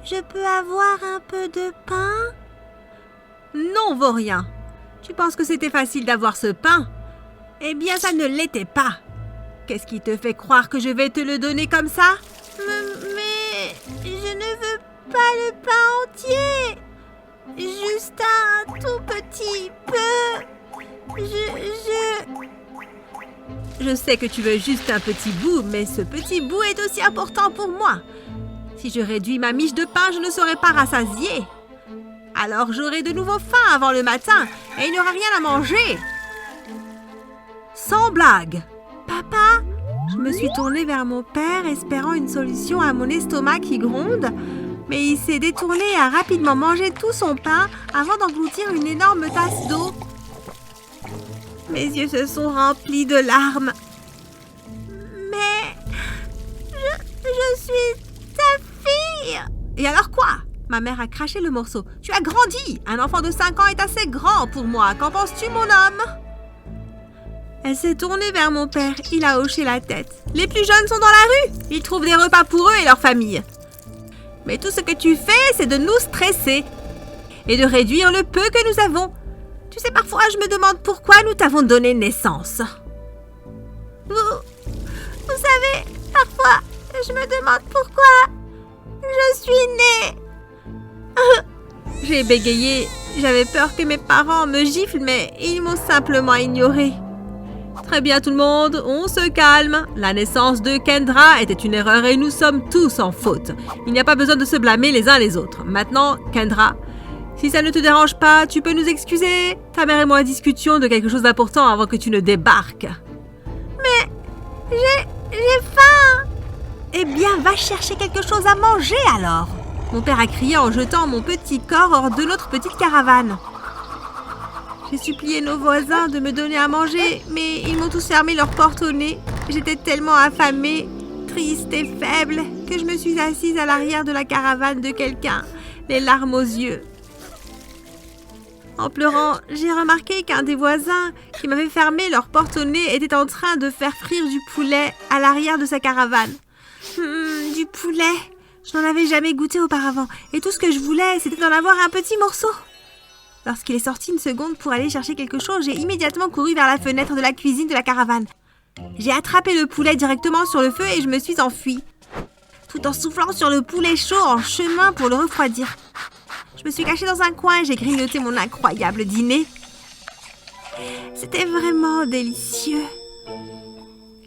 Je peux avoir un peu de pain? Non, vaurien. Tu penses que c'était facile d'avoir ce pain? Eh bien, ça ne l'était pas. Qu'est-ce qui te fait croire que je vais te le donner comme ça? Mais je ne veux pas le pain entier. Juste un tout petit peu. Je sais que tu veux juste un petit bout, mais ce petit bout est aussi important pour moi. Si je réduis ma miche de pain, je ne serai pas rassasiée. Alors j'aurai de nouveau faim avant le matin et il n'y aura rien à manger. Sans blague. Papa? Je me suis tournée vers mon père, espérant une solution à mon estomac qui gronde, mais il s'est détourné et a rapidement mangé tout son pain avant d'engloutir une énorme tasse d'eau. Mes yeux se sont remplis de larmes. Mais je suis ta fille. Et alors quoi? Ma mère a craché le morceau. Tu as grandi. Un enfant de 5 ans est assez grand pour moi. Qu'en penses-tu, mon homme? Elle s'est tournée vers mon père. Il a hoché la tête. Les plus jeunes sont dans la rue. Ils trouvent des repas pour eux et leur famille. Mais tout ce que tu fais, c'est de nous stresser et de réduire le peu que nous avons. Tu sais, parfois, je me demande pourquoi nous t'avons donné naissance. Vous savez, parfois, je me demande pourquoi je suis née. J'ai bégayé. J'avais peur que mes parents me giflent, mais ils m'ont simplement ignorée. Très bien, tout le monde, on se calme. La naissance de Kendra était une erreur et nous sommes tous en faute. Il n'y a pas besoin de se blâmer les uns les autres. Maintenant, Kendra, si ça ne te dérange pas, tu peux nous excuser. Ta mère et moi discutions de quelque chose d'important avant que tu ne débarques. Mais j'ai faim. Eh bien, va chercher quelque chose à manger alors. Mon père a crié en jetant mon petit corps hors de notre petite caravane. J'ai supplié nos voisins de me donner à manger, mais ils m'ont tous fermé leur porte au nez. J'étais tellement affamée, triste et faible, que je me suis assise à l'arrière de la caravane de quelqu'un, les larmes aux yeux. En pleurant, j'ai remarqué qu'un des voisins qui m'avait fermé leur porte au nez était en train de faire frire du poulet à l'arrière de sa caravane. Du poulet. Je n'en avais jamais goûté auparavant et tout ce que je voulais, c'était d'en avoir un petit morceau. Lorsqu'il est sorti une seconde pour aller chercher quelque chose, j'ai immédiatement couru vers la fenêtre de la cuisine de la caravane. J'ai attrapé le poulet directement sur le feu et je me suis enfuie, tout en soufflant sur le poulet chaud en chemin pour le refroidir. Je me suis cachée dans un coin et j'ai grignoté mon incroyable dîner. C'était vraiment délicieux.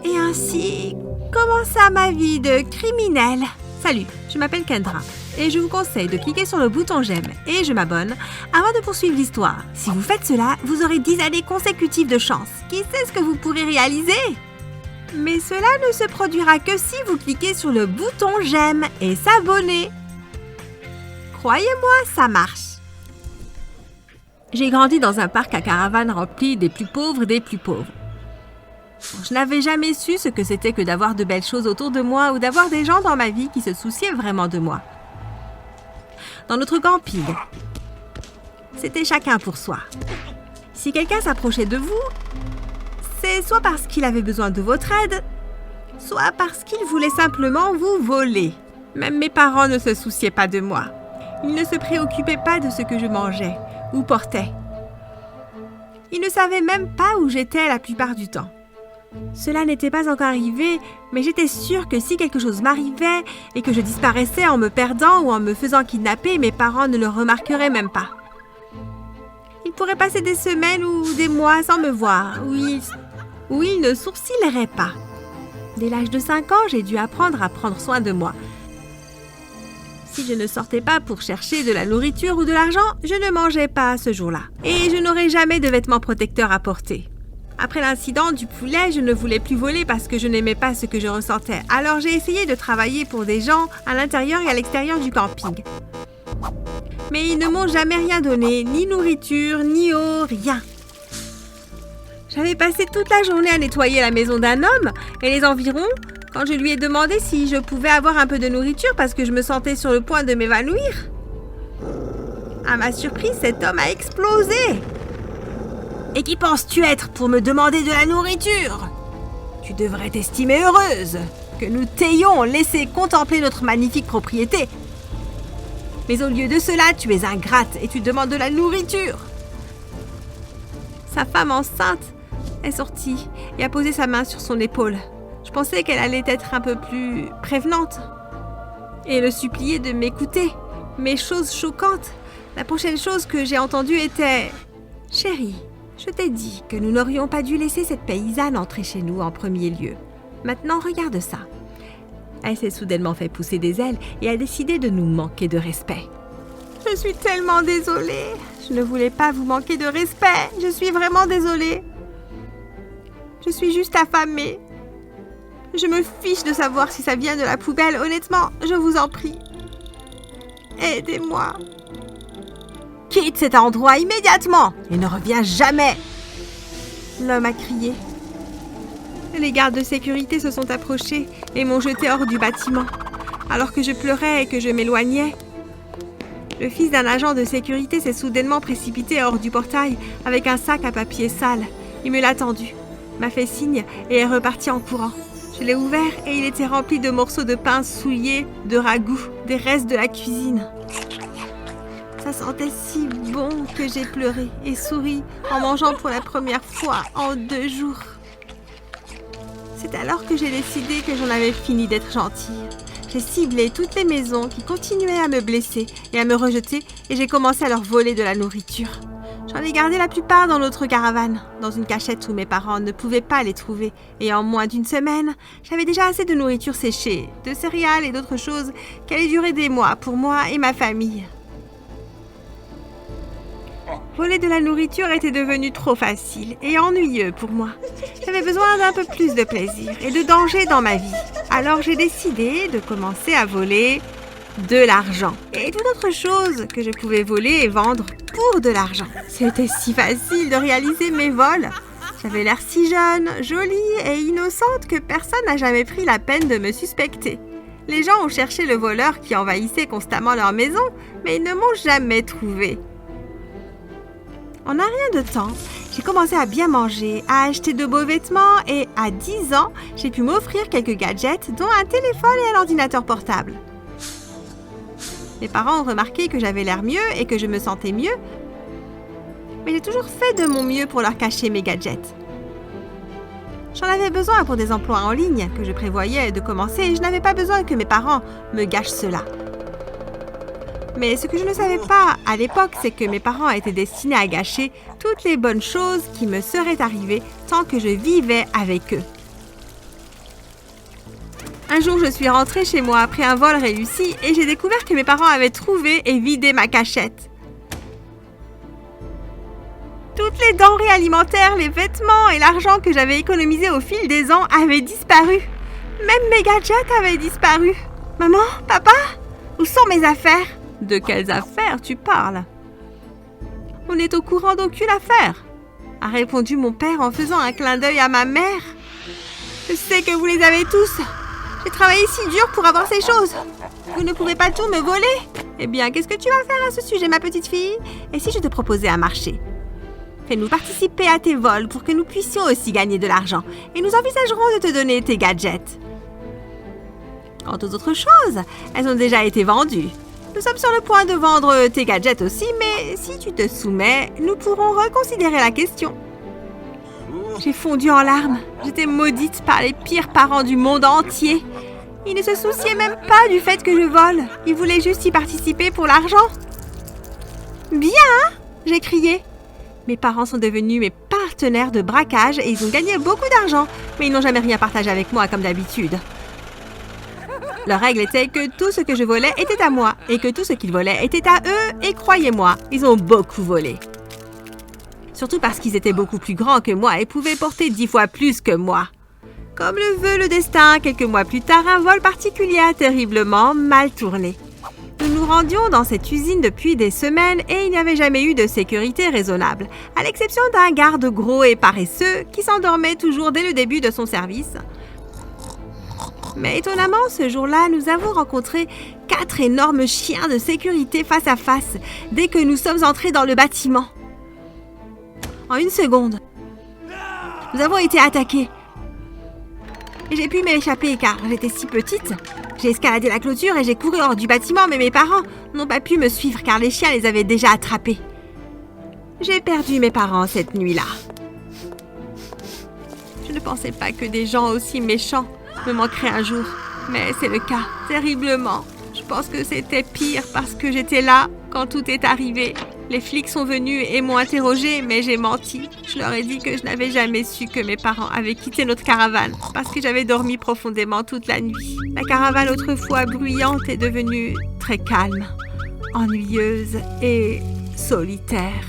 Et ainsi commença ma vie de criminelle. Salut, je m'appelle Kendra et je vous conseille de cliquer sur le bouton j'aime et je m'abonne avant de poursuivre l'histoire. Si vous faites cela, vous aurez 10 années consécutives de chance. Qui sait ce que vous pourrez réaliser? Mais cela ne se produira que si vous cliquez sur le bouton j'aime et s'abonner. Croyez-moi, ça marche. J'ai grandi dans un parc à caravanes rempli des plus pauvres des plus pauvres. Je n'avais jamais su ce que c'était que d'avoir de belles choses autour de moi ou d'avoir des gens dans ma vie qui se souciaient vraiment de moi. Dans notre camping, c'était chacun pour soi. Si quelqu'un s'approchait de vous, c'est soit parce qu'il avait besoin de votre aide, soit parce qu'il voulait simplement vous voler. Même mes parents ne se souciaient pas de moi. Ils ne se préoccupaient pas de ce que je mangeais ou portais. Ils ne savaient même pas où j'étais la plupart du temps. Cela n'était pas encore arrivé, mais j'étais sûre que si quelque chose m'arrivait et que je disparaissais en me perdant ou en me faisant kidnapper, mes parents ne le remarqueraient même pas. Ils pourraient passer des semaines ou des mois sans me voir, ou ils ne sourcilleraient pas. Dès l'âge de 5 ans, j'ai dû apprendre à prendre soin de moi. Si je ne sortais pas pour chercher de la nourriture ou de l'argent, je ne mangeais pas ce jour-là. Et je n'aurais jamais de vêtements protecteurs à porter. Après l'incident du poulet, je ne voulais plus voler parce que je n'aimais pas ce que je ressentais. Alors j'ai essayé de travailler pour des gens à l'intérieur et à l'extérieur du camping. Mais ils ne m'ont jamais rien donné, ni nourriture, ni eau, rien. J'avais passé toute la journée à nettoyer la maison d'un homme et les environs quand je lui ai demandé si je pouvais avoir un peu de nourriture parce que je me sentais sur le point de m'évanouir. À ma surprise, cet homme a explosé. Et qui penses-tu être pour me demander de la nourriture? Tu devrais t'estimer heureuse que nous t'ayons laissé contempler notre magnifique propriété. Mais au lieu de cela, tu es ingrate et tu demandes de la nourriture. » Sa femme enceinte est sortie et a posé sa main sur son épaule. Je pensais qu'elle allait être un peu plus prévenante et le supplier de m'écouter. Mais chose choquante, la prochaine chose que j'ai entendue était « Chérie, je t'ai dit que nous n'aurions pas dû laisser cette paysanne entrer chez nous en premier lieu. Maintenant, regarde ça. » Elle s'est soudainement fait pousser des ailes et a décidé de nous manquer de respect. Je suis tellement désolée. Je ne voulais pas vous manquer de respect. Je suis vraiment désolée. Je suis juste affamée. Je me fiche de savoir si ça vient de la poubelle. Honnêtement, je vous en prie. Aidez-moi. Quitte cet endroit immédiatement et ne reviens jamais. L'homme a crié. Les gardes de sécurité se sont approchés et m'ont jeté hors du bâtiment. Alors que je pleurais et que je m'éloignais, le fils d'un agent de sécurité s'est soudainement précipité hors du portail avec un sac à papier sale. Il me l'a tendu, m'a fait signe et est reparti en courant. Je l'ai ouvert et il était rempli de morceaux de pain souillés, de ragoût, des restes de la cuisine. Ça sentait si bon que j'ai pleuré et souri en mangeant pour la première fois en 2 jours. C'est alors que j'ai décidé que j'en avais fini d'être gentille. J'ai ciblé toutes les maisons qui continuaient à me blesser et à me rejeter et j'ai commencé à leur voler de la nourriture. J'en ai gardé la plupart dans notre caravane, dans une cachette où mes parents ne pouvaient pas les trouver. Et en moins d'1 semaine, j'avais déjà assez de nourriture séchée, de céréales et d'autres choses qui allaient durer des mois pour moi et ma famille. Voler de la nourriture était devenu trop facile et ennuyeux pour moi. J'avais besoin d'un peu plus de plaisir et de danger dans ma vie. Alors j'ai décidé de commencer à voler de l'argent et toute autre chose que je pouvais voler et vendre pour de l'argent. C'était si facile de réaliser mes vols. J'avais l'air si jeune, jolie et innocente que personne n'a jamais pris la peine de me suspecter. Les gens ont cherché le voleur qui envahissait constamment leur maison, mais ils ne m'ont jamais trouvé. En un rien de temps, j'ai commencé à bien manger, à acheter de beaux vêtements et à 10 ans, j'ai pu m'offrir quelques gadgets dont un téléphone et un ordinateur portable. Mes parents ont remarqué que j'avais l'air mieux et que je me sentais mieux, mais j'ai toujours fait de mon mieux pour leur cacher mes gadgets. J'en avais besoin pour des emplois en ligne que je prévoyais de commencer et je n'avais pas besoin que mes parents me gâchent cela. Mais ce que je ne savais pas à l'époque, c'est que mes parents étaient destinés à gâcher toutes les bonnes choses qui me seraient arrivées tant que je vivais avec eux. Un jour, je suis rentrée chez moi après un vol réussi et j'ai découvert que mes parents avaient trouvé et vidé ma cachette. Toutes les denrées alimentaires, les vêtements et l'argent que j'avais économisé au fil des ans avaient disparu. Même mes gadgets avaient disparu. Maman, papa, où sont mes affaires ? De quelles affaires tu parles ? On n'est au courant d'aucune affaire, a répondu mon père en faisant un clin d'œil à ma mère. Je sais que vous les avez tous. J'ai travaillé si dur pour avoir ces choses. Vous ne pouvez pas tout me voler. Eh bien, qu'est-ce que tu vas faire à ce sujet, ma petite fille ? Et si je te proposais un marché ? Fais-nous participer à tes vols pour que nous puissions aussi gagner de l'argent et nous envisagerons de te donner tes gadgets. Quant aux autres choses, elles ont déjà été vendues. Nous sommes sur le point de vendre tes gadgets aussi, mais si tu te soumets, nous pourrons reconsidérer la question. J'ai fondu en larmes. J'étais maudite par les pires parents du monde entier. Ils ne se souciaient même pas du fait que je vole. Ils voulaient juste y participer pour l'argent. Bien, hein ? J'ai crié. Mes parents sont devenus mes partenaires de braquage et ils ont gagné beaucoup d'argent, mais ils n'ont jamais rien partagé avec moi comme d'habitude. Leur règle était que tout ce que je volais était à moi et que tout ce qu'ils volaient était à eux et croyez-moi, ils ont beaucoup volé. Surtout parce qu'ils étaient beaucoup plus grands que moi et pouvaient porter 10 fois plus que moi. Comme le veut le destin, quelques mois plus tard, un vol particulier a terriblement mal tourné. Nous nous rendions dans cette usine depuis des semaines et il n'y avait jamais eu de sécurité raisonnable, à l'exception d'un garde gros et paresseux qui s'endormait toujours dès le début de son service. Mais étonnamment, ce jour-là, nous avons rencontré 4 énormes chiens de sécurité face à face dès que nous sommes entrés dans le bâtiment. En 1 seconde, nous avons été attaqués. Et j'ai pu m'échapper car j'étais si petite. J'ai escaladé la clôture et j'ai couru hors du bâtiment, mais mes parents n'ont pas pu me suivre car les chiens les avaient déjà attrapés. J'ai perdu mes parents cette nuit-là. Je ne pensais pas que des gens aussi méchants me manqueraient un jour, mais c'est le cas, terriblement. Je pense que c'était pire parce que j'étais là quand tout est arrivé. Les flics sont venus et m'ont interrogée, mais j'ai menti. Je leur ai dit que je n'avais jamais su que mes parents avaient quitté notre caravane parce que j'avais dormi profondément toute la nuit. La caravane autrefois bruyante est devenue très calme, ennuyeuse et solitaire.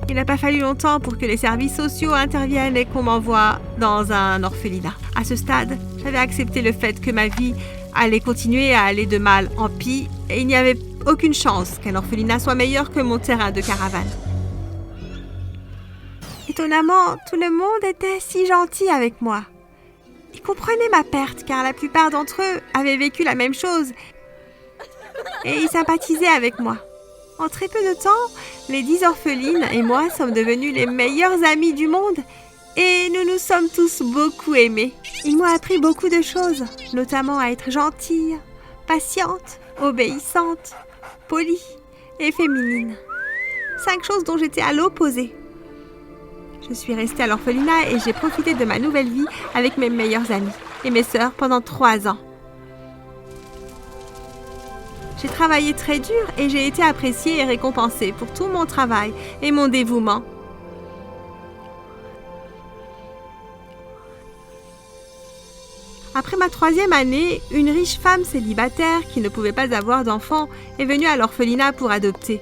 Il n'a pas fallu longtemps pour que les services sociaux interviennent et qu'on m'envoie dans un orphelinat. À ce stade, j'avais accepté le fait que ma vie allait continuer à aller de mal en pis et il n'y avait aucune chance qu'un orphelinat soit meilleur que mon terrain de caravane. Étonnamment, tout le monde était si gentil avec moi. Ils comprenaient ma perte car la plupart d'entre eux avaient vécu la même chose et ils sympathisaient avec moi. En très peu de temps, les 10 orphelines et moi sommes devenus les meilleurs amis du monde et nous nous sommes tous beaucoup aimés. Ils m'ont appris beaucoup de choses, notamment à être gentille, patiente, obéissante, polie et féminine. 5 choses dont j'étais à l'opposé. Je suis restée à l'orphelinat et j'ai profité de ma nouvelle vie avec mes meilleurs amis et mes sœurs pendant 3 ans. J'ai travaillé très dur et j'ai été appréciée et récompensée pour tout mon travail et mon dévouement. Après ma 3e année, une riche femme célibataire qui ne pouvait pas avoir d'enfants est venue à l'orphelinat pour adopter.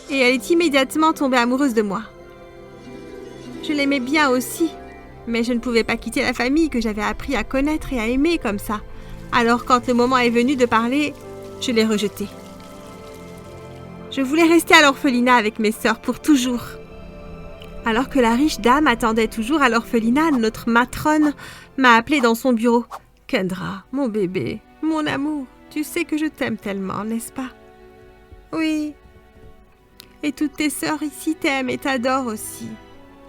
Et elle est immédiatement tombée amoureuse de moi. Je l'aimais bien aussi, mais je ne pouvais pas quitter la famille que j'avais appris à connaître et à aimer comme ça. Alors quand le moment est venu de parler, je l'ai rejetée. Je voulais rester à l'orphelinat avec mes sœurs pour toujours. Alors que la riche dame attendait toujours à l'orphelinat, notre matrone m'a appelée dans son bureau. « Kendra, mon bébé, mon amour, tu sais que je t'aime tellement, n'est-ce pas ?»« Oui. Et toutes tes sœurs ici t'aiment et t'adorent aussi.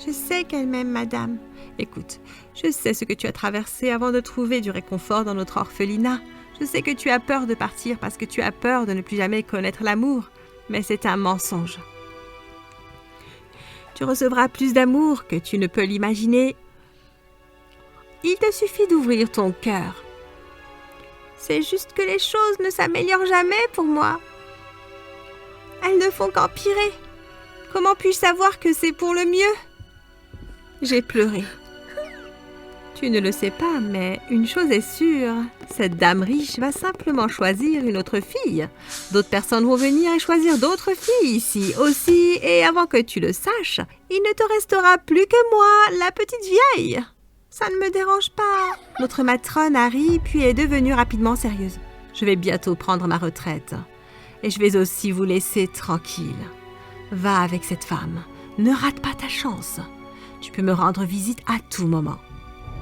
Je sais qu'elles m'aiment, madame. Écoute, je sais ce que tu as traversé avant de trouver du réconfort dans notre orphelinat. Je sais que tu as peur de partir parce que tu as peur de ne plus jamais connaître l'amour, mais c'est un mensonge. Tu recevras plus d'amour que tu ne peux l'imaginer. Il te suffit d'ouvrir ton cœur. C'est juste que les choses ne s'améliorent jamais pour moi. Elles ne font qu'empirer. Comment puis-je savoir que c'est pour le mieux ? » J'ai pleuré. Tu ne le sais pas, mais une chose est sûre, cette dame riche va simplement choisir une autre fille. D'autres personnes vont venir et choisir d'autres filles ici aussi, et avant que tu le saches, il ne te restera plus que moi, la petite vieille. Ça ne me dérange pas. Notre matrone a ri, puis est devenue rapidement sérieuse. Je vais bientôt prendre ma retraite, et je vais aussi vous laisser tranquille. Va avec cette femme, ne rate pas ta chance. Tu peux me rendre visite à tout moment.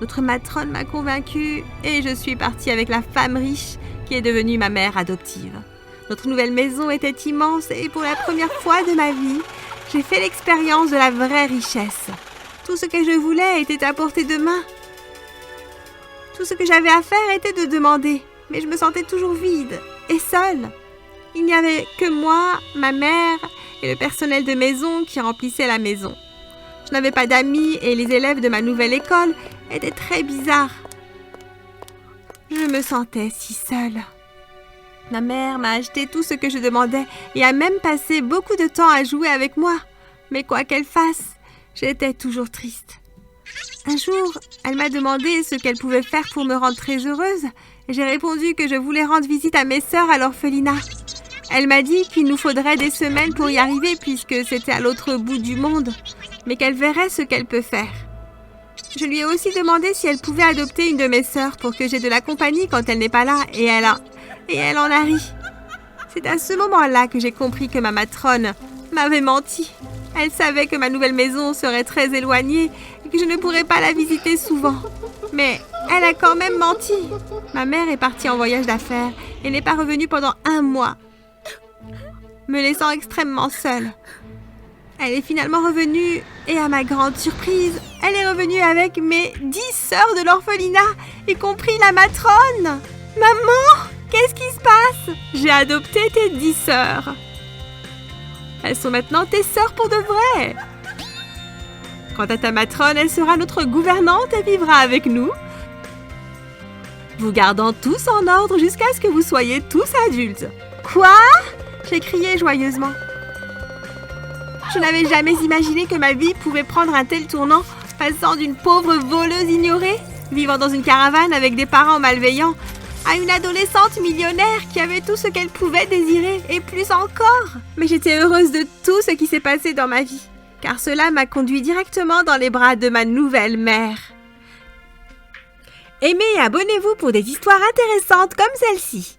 Notre matrone m'a convaincue et je suis partie avec la femme riche qui est devenue ma mère adoptive. Notre nouvelle maison était immense et pour la première fois de ma vie, j'ai fait l'expérience de la vraie richesse. Tout ce que je voulais était à portée de main. Tout ce que j'avais à faire était de demander, mais je me sentais toujours vide et seule. Il n'y avait que moi, ma mère et le personnel de maison qui remplissaient la maison. Je n'avais pas d'amis et les élèves de ma nouvelle école étaient très bizarres. Je me sentais si seule. Ma mère m'a acheté tout ce que je demandais et a même passé beaucoup de temps à jouer avec moi. Mais quoi qu'elle fasse, j'étais toujours triste. Un jour, elle m'a demandé ce qu'elle pouvait faire pour me rendre très heureuse. J'ai répondu que je voulais rendre visite à mes sœurs à l'orphelinat. Elle m'a dit qu'il nous faudrait des semaines pour y arriver puisque c'était à l'autre bout du monde, mais qu'elle verrait ce qu'elle peut faire. Je lui ai aussi demandé si elle pouvait adopter une de mes sœurs pour que j'aie de la compagnie quand elle n'est pas là, et elle en a ri. C'est à ce moment-là que j'ai compris que ma matrone m'avait menti. Elle savait que ma nouvelle maison serait très éloignée et que je ne pourrais pas la visiter souvent. Mais elle a quand même menti. Ma mère est partie en voyage d'affaires et n'est pas revenue pendant 1 mois, me laissant extrêmement seule. Elle est finalement revenue et à ma grande surprise, elle est revenue avec mes 10 sœurs de l'orphelinat, y compris la matrone. Maman, qu'est-ce qui se passe? J'ai adopté tes 10 sœurs. Elles sont maintenant tes sœurs pour de vrai. Quant à ta matrone, elle sera notre gouvernante et vivra avec nous, vous gardant tous en ordre jusqu'à ce que vous soyez tous adultes. Quoi? J'ai crié joyeusement. Je n'avais jamais imaginé que ma vie pouvait prendre un tel tournant, passant d'une pauvre voleuse ignorée, vivant dans une caravane avec des parents malveillants, à une adolescente millionnaire qui avait tout ce qu'elle pouvait désirer, et plus encore. Mais j'étais heureuse de tout ce qui s'est passé dans ma vie, car cela m'a conduit directement dans les bras de ma nouvelle mère. Aimez et abonnez-vous pour des histoires intéressantes comme celle-ci.